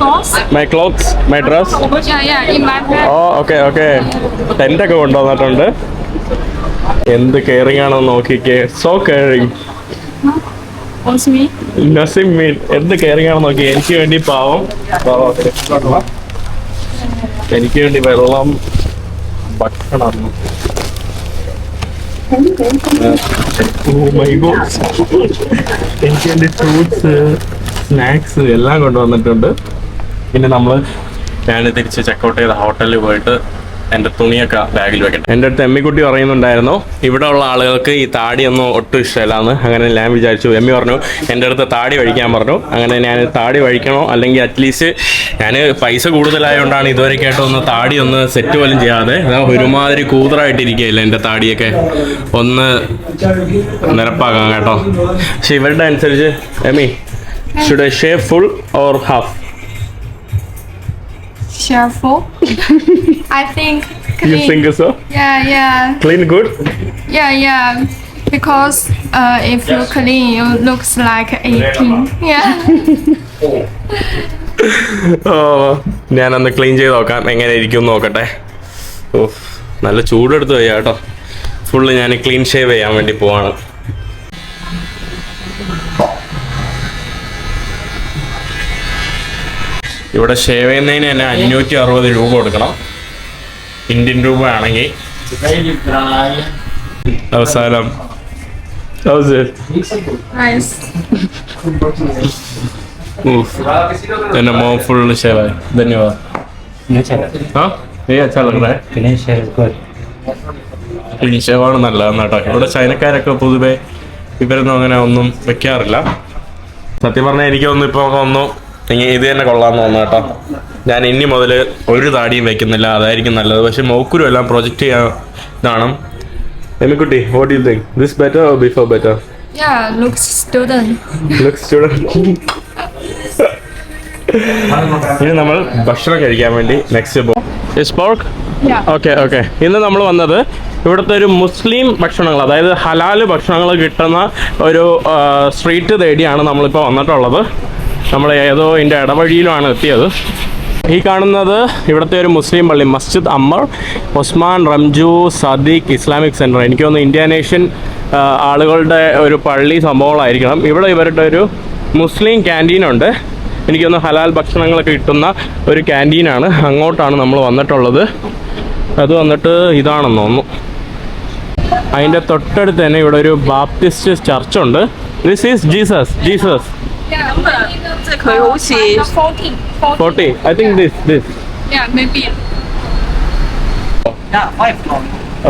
Clothes? My clothes, my dress. Yeah, in my bag. Oh okay. ടെൻ്റൊക്കെ കൊണ്ടുവന്നിട്ടുണ്ട്. എന്ത് കെയറിങ് ആണെന്ന് നോക്കിക്കേ. So caring. What's me? നസിം മീൻ എന്ത് കെയറിങ് ആണെന്ന് നോക്കി. എനിക്ക് വേണ്ടി പാവം എനിക്ക് വേണ്ടി വെള്ളം, ഭക്ഷണം, എനിക്ക് വേണ്ടി ഫ്രൂട്ട്സ്, സ്നാക്സ് എല്ലാം കൊണ്ടുവന്നിട്ടുണ്ട്. പിന്നെ ഞാൻ തിരിച്ച് ചെക്കൗട്ട് ചെയ്ത ഹോട്ടലിൽ പോയിട്ട് എൻ്റെ തുണിയൊക്കെ ബാഗിൽ വെക്കണം. എൻ്റെ അടുത്ത് എമ്മിക്കുട്ടി പറയുന്നുണ്ടായിരുന്നു ഇവിടെ ഉള്ള ആളുകൾക്ക് ഈ താടിയൊന്നും ഒട്ടും ഇഷ്ടമല്ലാന്ന്. അങ്ങനെ ഞാൻ വിചാരിച്ചു, എമ്മി പറഞ്ഞു എൻ്റെ അടുത്ത് താടി വഴിക്കാൻ പറഞ്ഞു. അങ്ങനെ ഞാൻ താടി വഴിക്കണോ, അല്ലെങ്കിൽ അറ്റ്ലീസ്റ്റ് ഞാൻ പൈസ കൂടുതലായതുകൊണ്ടാണ് ഇതുവരെയൊക്കെയായിട്ട് ഒന്ന് താടി ഒന്ന് സെറ്റ് പോലും ചെയ്യാതെ ഒരുമാതിരി കൂതറായിട്ടിരിക്കുകയില്ല. എൻ്റെ താടിയൊക്കെ ഒന്ന് നിരപ്പാക്കാം കേട്ടോ. പക്ഷെ ഇവരുടെ അനുസരിച്ച് Amy, should I shave full or half? Careful. I think clean. You think so? Yeah. Clean good? Yeah. Because if you clean, you looks like 18. Yeah. ഞാനൊന്ന് ക്ലീൻ ചെയ്ത് നോക്കാം എങ്ങനെ ഇരിക്കും നോക്കട്ടെ. ഓഹ്, നല്ല ചൂടെടുത്ത് വയ്യ കേട്ടോ. ഫുള്ള് ഞാൻ ക്ലീൻ ഷേവ് ചെയ്യാൻ വേണ്ടി പോവാണ്. ഇവിടെ ഷേവ് ചെയ്യുന്നതിന് തന്നെ 560 രൂപ കൊടുക്കണം. ഇന്ത്യൻ രൂപ ആണെങ്കിൽ അവസാനം Nice. എന്റെ മോൻ ഫുള്ള് ഷേവായി. ധന്യവാദ്. ക്ലീൻ ഷേവാണ് നല്ലതെന്ന് കേട്ടോ. ഇവിടെ ചൈനക്കാരൊക്കെ പൊതുവെ ഇവരൊന്നും അങ്ങനെ ഒന്നും വെക്കാറില്ല. സത്യം പറഞ്ഞാൽ എനിക്കൊന്നും ഇപ്പോൾ ഒന്നും ഇത് തന്നെ കൊള്ളാമെന്ന് തോന്നുന്നു കേട്ടോ. ഞാൻ ഇനി മുതൽ ഒരു താടിയും വെക്കുന്നില്ല, അതായിരിക്കും നല്ലത്. പക്ഷെ മോക്കുരും എല്ലാം പ്രൊജക്റ്റ് ചെയ്യാൻ ഇതാണ്. എമ്മിക്കുട്ടി, what you think? This better or before better? Yeah, looks student. ഇനി നമ്മൾ ഭക്ഷണം കഴിക്കാൻ വേണ്ടി നെക്സ്റ്റ് പോർക്ക്. Yeah. ഓക്കെ. ഇന്ന് നമ്മൾ വന്നത് ഇവിടുത്തെ ഒരു മുസ്ലിം ഭക്ഷണങ്ങൾ, അതായത് ഹലാല് ഭക്ഷണങ്ങൾ കിട്ടുന്ന ഒരു സ്ട്രീറ്റ് തേടിയാണ് നമ്മളിപ്പോൾ വന്നിട്ടുള്ളത്. നമ്മൾ ഏതോ ഇതിൻ്റെ ഇടവഴിയിലാണ് എത്തിയത്. ഈ കാണുന്നത് ഇവിടുത്തെ ഒരു മുസ്ലിം പള്ളി, മസ്ജിദ് അമ്മർ ഒസ്മാൻ റംജു സദീഖ് ഇസ്ലാമിക് സെൻറ്റർ. എനിക്ക് തോന്നുന്നു ഇന്ത്യാനേഷ്യൻ ആളുകളുടെ ഒരു പള്ളി സംഭവങ്ങളായിരിക്കണം. ഇവിടെ ഇവരുടെ ഒരു മുസ്ലിം ക്യാൻറ്റീനുണ്ട്. എനിക്കൊന്ന് ഹലാൽ ഭക്ഷണങ്ങളൊക്കെ കിട്ടുന്ന ഒരു ക്യാൻറ്റീനാണ്. അങ്ങോട്ടാണ് നമ്മൾ വന്നിട്ടുള്ളത്. അത് വന്നിട്ട് ഇതാണെന്ന് തോന്നുന്നു. അതിൻ്റെ തൊട്ടടുത്ത് തന്നെ ഇവിടെ ഒരു ബാപ്റ്റിസ്റ്റ് ചർച്ചുണ്ട്. This is Jesus. Yeah. 40. I think this. Yeah, maybe. Yeah, 5 floor.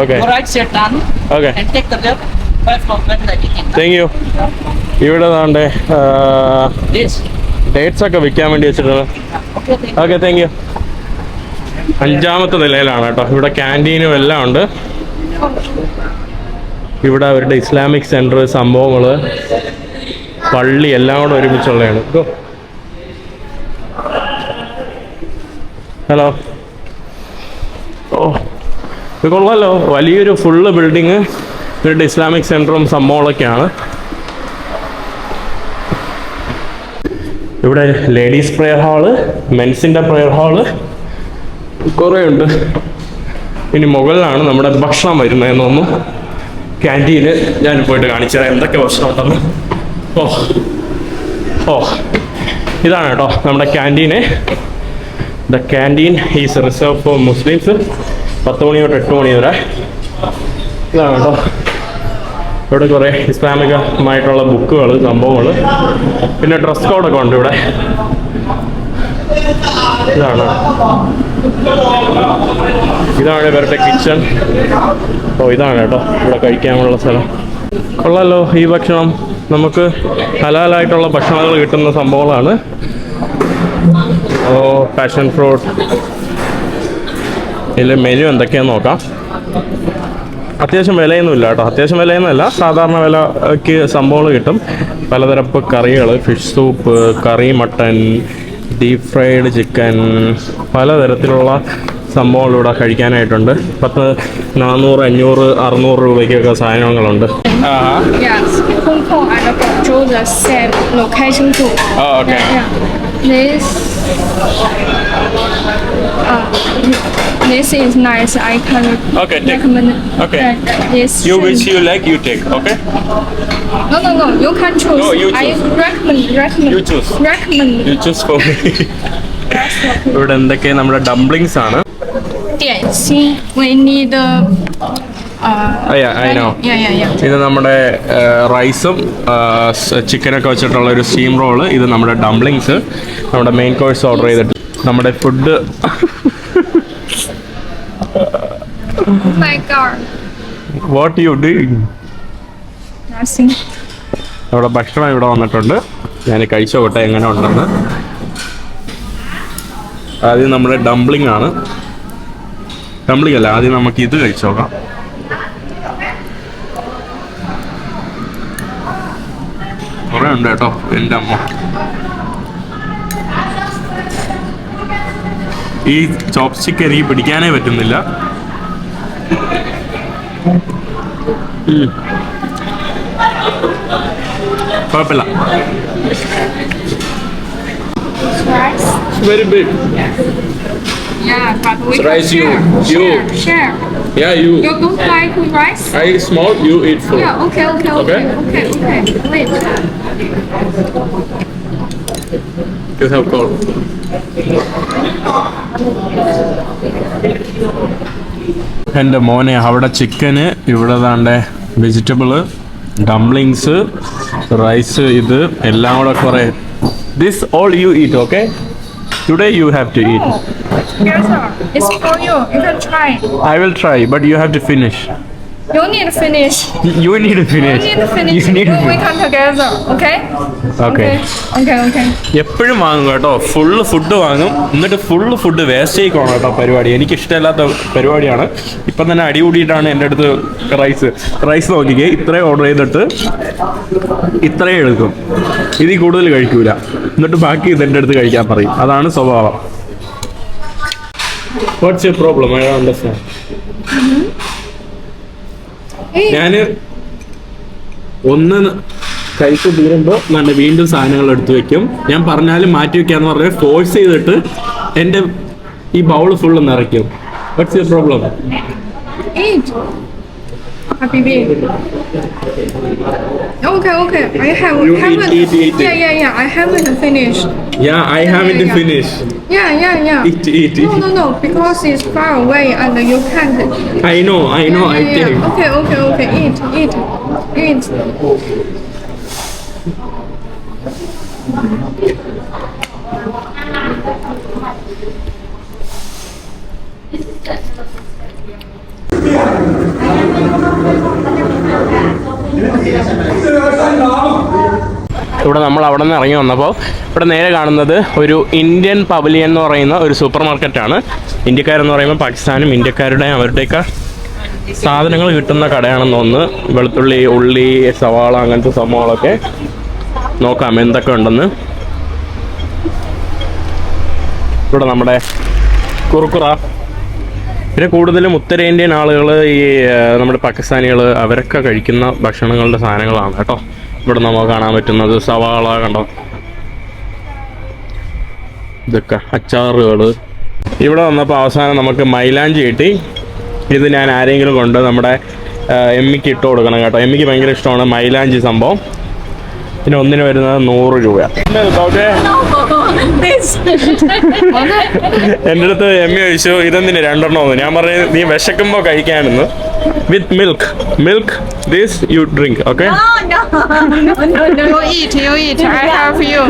Okay. Go right side down Okay. and take the left. 5 floor, then the kitchen. Thank you. ഇവിടെ താണ്ടേ This. ഡേറ്റ്സ് ഒക്കെ വിൽക്കാൻ വേണ്ടി വെച്ചിട്ടുണ്ട്. Okay, thank okay, thank you. 5ാമത്തെ നിലയിലാണ് കേട്ടോ. ഇവിടെ ക്യാൻറ്റീനും എല്ലാം ഉണ്ട്. ഇവിടെ അവരുടെ ഇസ്ലാമിക് സെൻറ്റർ, സംഭവങ്ങൾ, പള്ളി എല്ലാം കൂടെ ഒരുമിച്ചുള്ളതാണ്. ഹലോ. ഇത് കൊള്ളാമല്ലോ, വലിയൊരു ഫുള്ള് ബിൽഡിങ്. ഇവരുടെ ഇസ്ലാമിക് സെൻറ്ററും സംഭവങ്ങളൊക്കെയാണ്. ഇവിടെ ലേഡീസ് പ്രെയർ ഹാള്, മെൻസിൻ്റെ പ്രെയർ ഹാള് കുറേ ഉണ്ട്. ഇനി മുകളിലാണ് നമ്മുടെ ഭക്ഷണം വരുന്നതെന്ന് തോന്നുന്നു. ക്യാൻറ്റീന് ഞാൻ പോയിട്ട് കാണിച്ചു തരാം എന്തൊക്കെ ഭക്ഷണം ഉണ്ടെന്ന്. ഓ ഇതാണ് കേട്ടോ നമ്മുടെ canteen. The canteen is reserve four Muslims. 10 മണി തൊട്ട് 8 മണി വരെ. ഇതാണ് കേട്ടോ. ഇവിടെ കുറേ ഇസ്ലാമികമായിട്ടുള്ള ബുക്കുകൾ, സംഭവങ്ങൾ, പിന്നെ ഡ്രസ് കോഡൊക്കെ ഉണ്ട് ഇവിടെ. ഇതാണ് ഇവരുടെ കിച്ചൺ. ഇതാണ് കേട്ടോ ഇവിടെ കഴിക്കാനുള്ള സ്ഥലം. കൊള്ളാലോ ഈ ഭക്ഷണം. നമുക്ക് ഹലാലായിട്ടുള്ള ഭക്ഷണങ്ങൾ കിട്ടുന്ന സംഭവങ്ങളാണ്. Passion fruit. ഇതിൽ മെനു എന്തൊക്കെയാന്ന് നോക്കാം. അത്യാവശ്യം വിലയൊന്നുമില്ല കേട്ടോ. അത്യാവശ്യം വിലയൊന്നുമല്ല, സാധാരണ വിലയ്ക്ക് സംഭവങ്ങൾ കിട്ടും. പലതരം കറികൾ, ഫിഷ് സൂപ്പ്, കറി മട്ടൻ, ഡീപ് ഫ്രൈഡ് ചിക്കൻ, പലതരത്തിലുള്ള സംഭവങ്ങൾ ഇവിടെ കഴിക്കാനായിട്ടുണ്ട്. 10, 400, 500, 600 രൂപയ്ക്കൊക്കെ സാധനങ്ങളുണ്ട്. Yes, Hong Kong and Guangzhou the same location too. Oh, okay. Yeah. This is nice. I can Okay, take. recommend. Okay. This. Which you like, you take, okay? No. You can choose. No, you I choose. recommend. You choose. Recommend. You choose for me. ഇവിടെ എന്തൊക്കെ നമ്മുടെ dumplings ആണ്. 点心 we need I know. Yeah. ഇത് നമ്മുടെ റൈസും ചിക്കനൊക്കെ വെച്ചിട്ടുള്ള ഒരു സ്റ്റീം റോള്. ഇത് നമ്മുടെ ഡംപ്ലിങ്സ്. നമ്മുടെ മെയിൻ കോഴ്സ് ഓർഡർ ചെയ്തിട്ട് നമ്മുടെ food. Oh my god. What you do? Nothing. നമ്മുടെ ഭക്ഷണം ഇവിടെ വന്നിട്ടുണ്ട്. ഞാൻ കഴിച്ചു നോക്കട്ടെ എങ്ങനെ ഉണ്ടെന്ന്. ആദ്യം നമ്മുടെ ഡംപ്ലിംഗ് ആണ്. ഡംപ്ലിംഗ് അല്ല, ആദ്യം നമുക്ക് ഇത് കഴിച്ചു നോക്കാം. കുറേ ഉണ്ട് കേട്ടോ എൻ്റെ അമ്മ. ഈ ചോപ്സ്റ്റിക്ക് എനിക്ക് പിടിക്കാനേ പറ്റുന്നില്ല. കുഴപ്പമില്ല. Rice. Very big. Yeah, but we Rice can you. share. Yeah, you. You don't like rice? I eat small, you eat full. Yeah, okay. Wait. Just have cold. എൻ്റെ മോനെ, അവിടെ ചിക്കന്, ഇവിടെ താണ്ടെ വെജിറ്റബിള്, ഡംപ്ലിങ്സ്, റൈസ്, ഇത് എല്ലാം കൂടെ കുറേ. This all you eat, okay? Today you have to eat. Yes, sir. It's for you. You can try. I will try, but you have to finish. You need to finish. You need to finish. You need to finish. You need to We come together, okay? Okay. എപ്പോഴും വാങ്ങും കേട്ടോ. Full food വാങ്ങും, എന്നിട്ട് full food waste ചെയ്യിക്കണം കേട്ടോ പരിപാടി. എനിക്ക് ഇഷ്ടമില്ലാത്ത പരിപാടിയാണ്. ഇപ്പം തന്നെ അടി കൂടിയിട്ടാണ് എൻ്റെ അടുത്ത് റൈസ് നോക്കിക്കേ. ഇത്രയും ഓർഡർ ചെയ്തിട്ട് ഇത്രയും എടുക്കും. ഇതിൽ കൂടുതൽ കഴിക്കൂല. എന്നിട്ട് ബാക്കി ഇതെൻ്റെ അടുത്ത് കഴിക്കാൻ പറയും. അതാണ് സ്വഭാവം. What's your problem? I don't understand. ഞാൻ ഒന്ന് കഴിച്ച് തീരുമ്പോൾ നല്ല വീണ്ടും സാധനങ്ങൾ എടുത്തു വെക്കും. ഞാൻ പറഞ്ഞാലും മാറ്റി വെക്കാന്ന് പറഞ്ഞ് ഫോഴ്സ് ചെയ്തിട്ട് എൻ്റെ ഈ ബൗള് ഫുള്ള് നിറയ്ക്കും. What's your problem? Eat. Habibi. Okay. I haven't. Eat. Yeah. I haven't finished. Yeah, I haven't finished. Yeah. Eat. No. Because it's far away and you can't. I know. I think. Okay. Eat. ഇവിടെ നമ്മൾ അവിടെ നിന്ന് ഇറങ്ങി വന്നപ്പോൾ ഇവിടെ നേരെ കാണുന്നത് ഒരു ഇന്ത്യൻ പവലിയൻ എന്ന് പറയുന്ന ഒരു സൂപ്പർ മാർക്കറ്റാണ്. ഇന്ത്യക്കാരെന്ന് പറയുമ്പോൾ പാകിസ്ഥാനും ഇന്ത്യക്കാരുടെ അവരുടെയൊക്കെ സാധനങ്ങൾ കിട്ടുന്ന കടയാണെന്ന് തോന്നുന്നു. വെളുത്തുള്ളി, ഉള്ളി, സവാള, അങ്ങനത്തെ സംഭവങ്ങളൊക്കെ നോക്കാം എന്തൊക്കെ ഉണ്ടെന്ന്. ഇവിടെ നമ്മുടെ കുറുക്കുറ, പിന്നെ കൂടുതലും ഉത്തരേന്ത്യൻ ആളുകൾ, ഈ നമ്മുടെ പാകിസ്ഥാനികൾ, അവരൊക്കെ കഴിക്കുന്ന ഭക്ഷണങ്ങളുടെ സാധനങ്ങളാണ് കേട്ടോ ഇവിടെ നമുക്ക് കാണാൻ പറ്റുന്നത്. സവാള കണ്ടോ, ഇതൊക്കെ അച്ചാറുകൾ. ഇവിടെ വന്നപ്പോൾ അവസാനം നമുക്ക് മൈലാഞ്ചി കിട്ടി. ഇത് ഞാൻ ആരെങ്കിലും കൊണ്ട് നമ്മുടെ എമ്മിക്ക് ഇട്ട് കൊടുക്കണം കേട്ടോ. എമ്മിക്ക് ഭയങ്കര ഇഷ്ടമാണ് മൈലാഞ്ചി സംഭവം. പിന്നെ ഒന്നിന് വരുന്നത് 100 രൂപ. This. എൻ്റെ അടുത്ത് എമ്മി ചോദിച്ചു ഇതെന്തിന് രണ്ടെണ്ണം. ഞാൻ പറഞ്ഞു നീ വിശക്കുമ്പോൾ കഴിക്കാനെന്ന്. With milk this you drink. Okay You eat. I have you.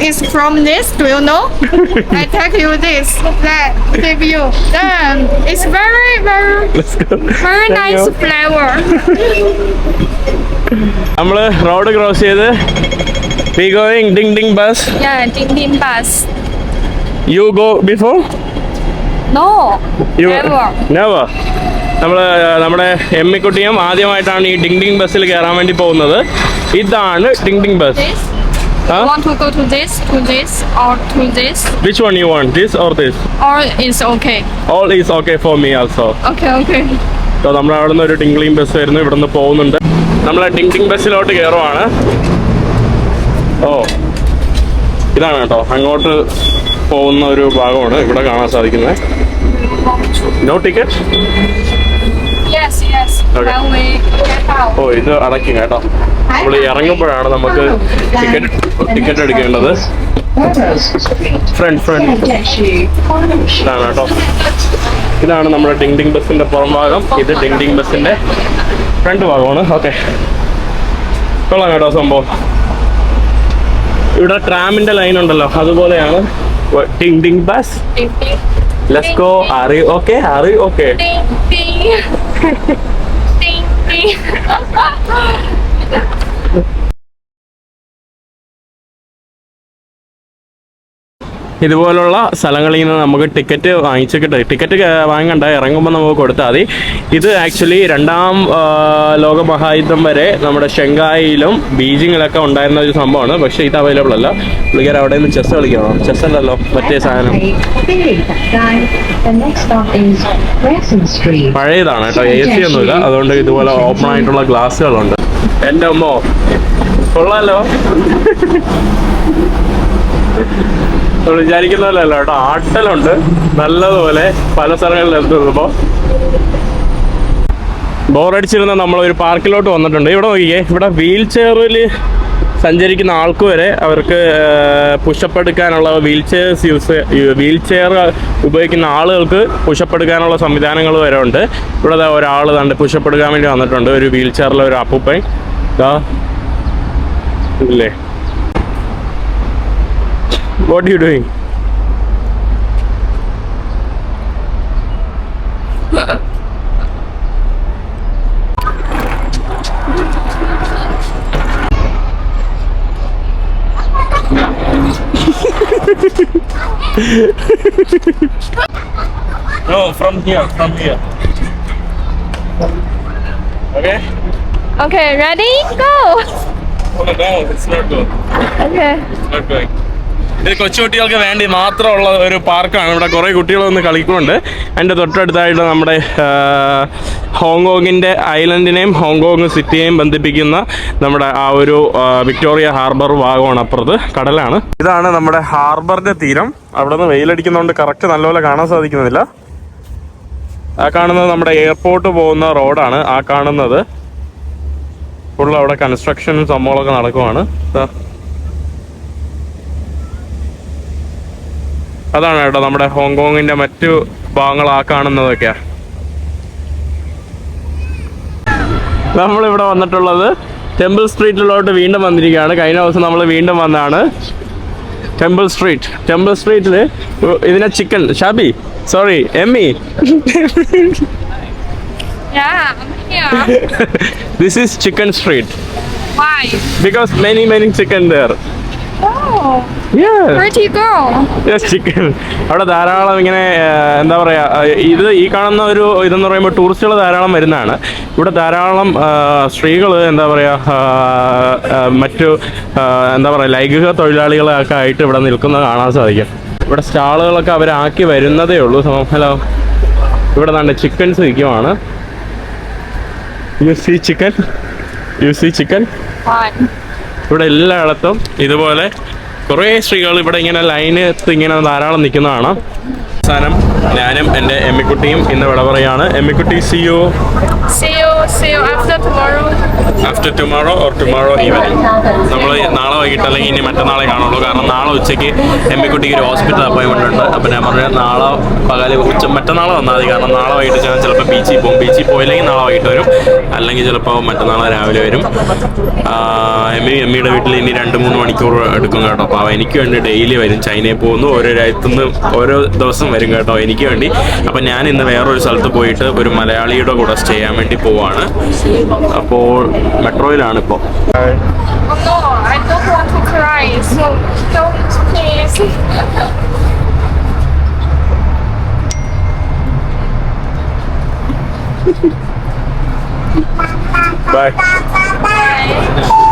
It's from this. Do you know? I take you this. That give you. Then it's very nice flavor. നമ്മള് റോഡ് ക്രോസ് ചെയ്ത് we going ding ding bus. Yeah, ding bus. You go before? No. You Never. നമ്മള് നമ്മുടെ എമ്മിക്കുട്ടിയും ആദ്യമായിട്ടാണ് ഈ Ding Ding ബസ്സിൽ കയറാൻ വേണ്ടി പോകുന്നത്. ഇതാണ് Ding Ding bus. This. You want to go to this, or to this? Which one you want? This or this? Or is okay. All is okay for me also. Okay. അപ്പോൾ നമ്മൾ അവിടെ നിന്ന് ഒരു ഡിംഗ്ലിംഗ് ബസ് വരുന്നു, ഇവിടെ നിന്ന് പോകുന്നുണ്ട്. നമ്മൾ ഡിങ് ഡിങ് ബസ്സിലോട്ട് കയറുവാണ്. ഓ ഇതാണ് കേട്ടോ അങ്ങോട്ട് പോകുന്ന ഒരു ഭാഗമാണ് ഇവിടെ കാണാൻ സാധിക്കുന്നത്. No ticket. Yes. Okay. When we get out. ഓ ഇത് അടയ്ക്കും കേട്ടോ. നമ്മൾ ഇറങ്ങുമ്പോഴാണ് നമുക്ക് ടിക്കറ്റ് എടുക്കേണ്ടത്. ഫ്രണ്ട് ഇതാണ് കേട്ടോ. ഇതാണ് നമ്മുടെ ഡിങ് ഡിങ് ബസ്സിന്റെ പുറം ഭാഗം. ഇത് ഡിങ് ഡിങ് ബസ്സിന്റെ ഫ്രണ്ട് ഭാഗമാണ്. ഓക്കെ കൊള്ളാം കേട്ടോ സംഭവം. ഇവിടെ ട്രാമിന്റെ ലൈൻ ഉണ്ടല്ലോ അതുപോലെയാണ് Ding Ding bus. Ding. Let's go. Are you okay? Ding. ഇതുപോലുള്ള സ്ഥലങ്ങളിൽ നിന്ന് നമുക്ക് ടിക്കറ്റ് ടിക്കറ്റ് വാങ്ങണ്ട, ഇറങ്ങുമ്പോൾ നമുക്ക് കൊടുത്താൽ മതി. ഇത് ആക്ച്വലി രണ്ടാം ലോകമഹായുദ്ധം വരെ നമ്മുടെ ഷെങ്കായിലും ബീജിങ്ങിലൊക്കെ ഉണ്ടായിരുന്ന ഒരു സംഭവമാണ്. പക്ഷേ ഇത് അവൈലബിൾ അല്ല. പുള്ളിക്കാർ അവിടെ നിന്ന് ചെസ് കളിക്കണോ? ചെസ് അല്ലല്ലോ, മറ്റേ സാധനം പഴയതാണ് കേട്ടോ. AC ഒന്നുമില്ല, അതുകൊണ്ട് ഇതുപോലെ ഓപ്പൺ ആയിട്ടുള്ള ഗ്ലാസ്സുകളുണ്ട്. എൻ്റെ അമ്മോ കൊള്ളാലോ. നമ്മൾ വിചാരിക്കുന്ന പോലെ അല്ല കേട്ടോ, ആട്ടലുണ്ട് നല്ലതുപോലെ പല സ്ഥലങ്ങളിൽ എത്തുമ്പോൾ. ബോറടിച്ചിരുന്ന നമ്മളൊരു പാർക്കിലോട്ട് വന്നിട്ടുണ്ട്. ഇവിടെ നോക്കിയേ, ഇവിടെ വീൽ ചെയറിൽ സഞ്ചരിക്കുന്ന ആൾക്ക് വരെ അവർക്ക് പുഷപ്പ് എടുക്കാനുള്ള വീൽ ചെയർ ഉപയോഗിക്കുന്ന ആളുകൾക്ക് പുഷപ്പ് എടുക്കാനുള്ള സംവിധാനങ്ങൾ വരെ ഉണ്ട്. ഇവിടെ ഒരാൾ കണ്ട് പുഷപ്പ് എടുക്കാൻ വേണ്ടി വന്നിട്ടുണ്ട്, ഒരു വീൽ ചെയറിലെ ഒരു അപ്പൂപ്പൻ. ഇല്ലേ, what are you doing? No, from here. Okay, ready? Go. Oh no, it's not good. Okay. It's not going. ഇത് കൊച്ചുകുട്ടികൾക്ക് വേണ്ടി മാത്രമുള്ള ഒരു പാർക്കാണ്. ഇവിടെ കുറേ കുട്ടികൾ വന്ന് കളിക്കുന്നുണ്ട്. അതിൻ്റെ തൊട്ടടുത്തായിട്ട് നമ്മുടെ ഹോങ്കോങ്ങിൻ്റെ ഐലൻഡിനെയും ഹോങ്കോങ് സിറ്റിയെയും ബന്ധിപ്പിക്കുന്ന നമ്മുടെ ആ ഒരു വിക്ടോറിയ ഹാർബർ ഭാഗമാണ്. അപ്പുറത്ത് കടലാണ്. ഇതാണ് നമ്മുടെ ഹാർബറിൻ്റെ തീരം. അവിടെ നിന്ന് വെയിലടിക്കുന്നതുകൊണ്ട് കറക്റ്റ് നല്ലപോലെ കാണാൻ സാധിക്കുന്നില്ല. ആ കാണുന്നത് നമ്മുടെ എയർപോർട്ട് പോകുന്ന റോഡാണ്. ആ കാണുന്നത് ഫുൾ അവിടെ കൺസ്ട്രക്ഷനും സംഭവങ്ങളൊക്കെ നടക്കുവാണ്. അതാണ് കേട്ടോ നമ്മുടെ ഹോങ്കോങ്ങിന്റെ മറ്റു ഭാഗങ്ങൾ ആ കാണുന്നതൊക്കെയാ. നമ്മളിവിടെ വന്നിട്ടുള്ളത് ടെമ്പിൾ സ്ട്രീറ്റിലോട്ട് വീണ്ടും വന്നിരിക്കുകയാണ്. കഴിഞ്ഞ ദിവസം നമ്മൾ വീണ്ടും വന്നതാണ് ടെമ്പിൾ സ്ട്രീറ്റിൽ ഇതിനെ chicken Shabi sorry Emmy Yeah, I'm here. This is chicken street Why? because many chicken there. Oh, Yeah. pretty girl. Yes, chicken. അവിടെ ധാരാളം ഇങ്ങനെ എന്താ പറയുക, ഈ കാണുന്ന ഒരു ഇതെന്ന് പറയുമ്പോൾ ടൂറിസ്റ്റുകൾ ധാരാളം വരുന്നതാണ്. ഇവിടെ ധാരാളം സ്ത്രീകൾ എന്താ പറയുക, മറ്റു എന്താ പറയുക ലൈംഗിക തൊഴിലാളികളൊക്കെ ആയിട്ട് ഇവിടെ നിൽക്കുന്നത് കാണാൻ സാധിക്കും. ഇവിടെ സ്റ്റാളുകളൊക്കെ അവരാക്കി വരുന്നതേ ഉള്ളൂ. ഹലോ, ഇവിടെ നല്ല ചിക്കൻസ് വിൽക്കുവാണ്. You see chicken. Why? ഇവിടെ എല്ലായിടത്തും ഇതുപോലെ കുറേ സ്ത്രീകൾ ഇവിടെ ഇങ്ങനെ ലൈനത്ത് ഇങ്ങനെ ധാരാളം നിൽക്കുന്നതാണ്. അവസാനം ഞാനും എൻ്റെ എമ്മിക്കുട്ടിയും ഇന്ന് ഇവിടെ പറയാണ്. എമ്മിക്കുട്ടി, see you. see you after tomorrow. After tomorrow or tomorrow evening. നമ്മൾ നാളെ വൈകിട്ട് അല്ലെങ്കിൽ ഇനി മറ്റന്നാളെ കാണുള്ളൂ. കാരണം നാളെ ഉച്ചയ്ക്ക് എമ്മിക്കുട്ടിക്ക് ഒരു ഹോസ്പിറ്റൽ അപ്പോയിൻമെൻ്റ് ഉണ്ട്. അപ്പം ഞാൻ പറഞ്ഞു നാളെ പകല് മറ്റന്നാളെ വന്നാൽ മതി. കാരണം നാളെ വൈകിട്ട് ഞാൻ ചിലപ്പോൾ ബീച്ചിൽ പോകും. ബീച്ചിൽ പോയില്ലെങ്കിൽ നാളെ വൈകിട്ട് വരും, അല്ലെങ്കിൽ ചിലപ്പോൾ മറ്റന്നാളെ രാവിലെ വരും. എമ്മിയുടെ വീട്ടിൽ ഇനി 2-3 മണിക്കൂർ എടുക്കും കേട്ടോ. അപ്പോൾ അവൻ എനിക്ക് വേണ്ടി ഡെയിലി വരും. ചൈനയിൽ പോകുന്നു, ഓരോ രാജ്യത്തുനിന്ന് ഓരോ ദിവസം വരും കേട്ടോ എനിക്ക് വേണ്ടി. അപ്പം ഞാൻ ഇന്ന് വേറൊരു സ്ഥലത്ത് പോയിട്ട് ഒരു മലയാളിയുടെ കൂടെ സ്റ്റേ ചെയ്യാൻ വേണ്ടി പോവാണ്. അപ്പോൾ മെട്രോയിലാണ് ഇപ്പോൾ. Oh no, I don't want to cry. So don't please. Bye. Bye.